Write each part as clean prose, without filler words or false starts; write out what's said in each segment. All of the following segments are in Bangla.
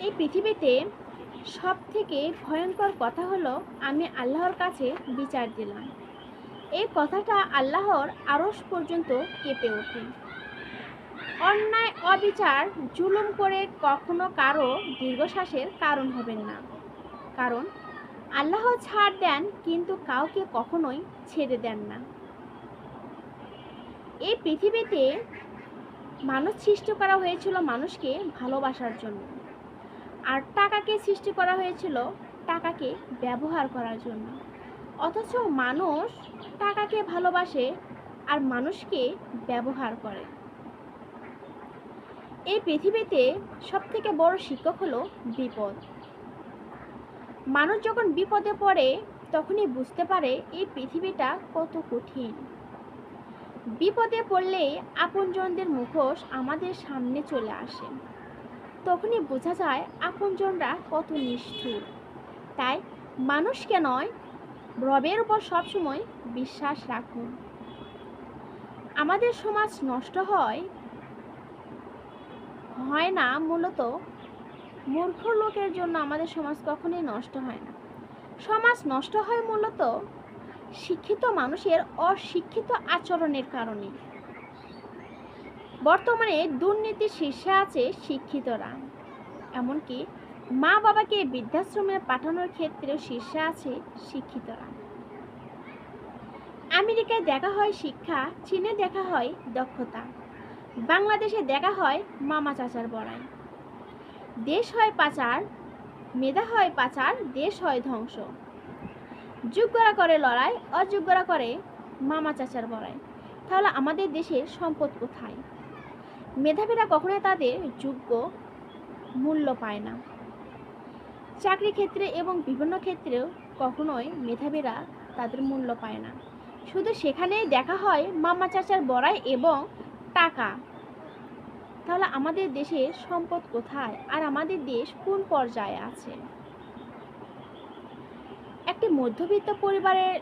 এই পৃথিবীতে সবথেকে ভয়ঙ্কর কথা হলো আমি আল্লাহর কাছে বিচার দিলাম। এই কথাটা আল্লাহর আরশ পর্যন্ত কেঁপে ওঠে। অন্যায় অবিচার জুলুম করে কখনো কারো দীর্ঘশ্বাসের কারণ হবেন না, কারণ আল্লাহ ছাড় দেন কিন্তু কাউকে কখনোই ছেড়ে দেন না। এই পৃথিবীতে মানুষ সৃষ্টি করা হয়েছিল মানুষকে ভালোবাসার জন্য, আর টাকাকে সৃষ্টি করা হয়েছিল টাকাকে ব্যবহার করার জন্য। অথচ মানুষ টাকাকে ভালোবাসে আর মানুষকে ব্যবহার করে। এই পৃথিবীতে সবথেকে বড় শিক্ষক হলো বিপদ। মানুষ যখন বিপদে পড়ে তখনই বুঝতে পারে এই পৃথিবীটা কত কঠিন। বিপদে পড়লে আপনজনদের মুখোশ আমাদের সামনে চলে আসে, তখনই বোঝা যায় আপনজনরা কত নিষ্ঠুর। তাই মানুষকে নয়, রবের উপর সবসময় বিশ্বাস রাখুন। আমাদের সমাজ নষ্ট হয় না মূলত মূর্খ লোকের জন্য। আমাদের সমাজ কখনোই নষ্ট হয় না। সমাজ নষ্ট হয় মূলত শিক্ষিত মানুষের অশিক্ষিত আচরণের কারণে। বর্তমানে দুর্নীতির শীর্ষে আছে শিক্ষিতরা, এমনকি মা বাবাকে বৃদ্ধাশ্রমে পাঠানোর ক্ষেত্রেও শীর্ষে আছে শিক্ষিতরা। আমেরিকায় দেখা হয় শিক্ষা, চীনে দেখা হয় দক্ষতা, বাংলাদেশে দেখা হয় মামা চাচার বড়াই। দেশ হয় পাচার, মেধা হয় পাচার, দেশ হয় ধ্বংস। যোগ্যরা করে লড়াই, অযোগ্যরা করে মামা চাচার বড়াই। তাহলে আমাদের দেশের সম্পদ কোথায়? মেধাবীরা কখনোই তাদের যোগ্য মূল্য পায় না। চাকরি ক্ষেত্রে এবং বিভিন্ন ক্ষেত্রেও কখনোই মেধাবীরা তাদের মূল্য পায় না। শুধু সেখানেই দেখা হয় মামা চাচার বড়াই এবং টাকা। তাহলে আমাদের দেশের সম্পদ কোথায় আর আমাদের দেশ কোন পর্যায়ে আছে? একটি মধ্যবিত্ত পরিবারের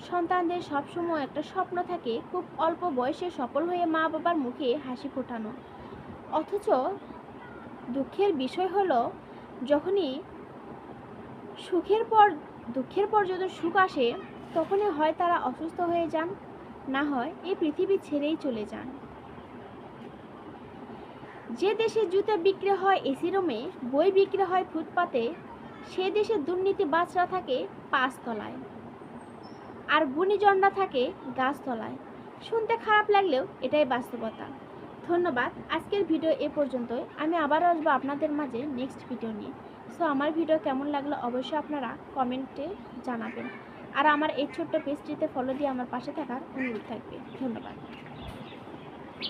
সন্তানদের সবসময় একটা স্বপ্ন থাকে খুব অল্প বয়সে সফল হয়ে মা বাবার মুখে হাসি ফোটানো। অথচ দুঃখের বিষয় হলো যখনই দুঃখের পর যত সুখ আসে তখনই হয় তারা অসুস্থ হয়ে যান, না হয় এই পৃথিবী ছেড়েই চলে যান। যে দেশে জুতা বিক্রি হয় এসি রুমে, বই বিক্রি হয় ফুটপাতে, সে দেশে দুর্নীতিবাজরা থাকে 5 তলায় আর গুণীজনরা থাকে গাছতলায়। শুনতে খারাপ লাগলেও এটাই বাস্তবতা। ধন্যবাদ। আজকের ভিডিও এ পর্যন্তই। আমি আবার আসবো আপনাদের মাঝে নেক্সট ভিডিও নিয়ে। সো আমার ভিডিও কেমন লাগলো অবশ্যই আপনারা কমেন্টে জানাবেন। আর আমার এই ছোট্ট পেজটিতে ফলো দিয়ে আমার পাশে থাকার অনুরোধ থাকবে। ধন্যবাদ।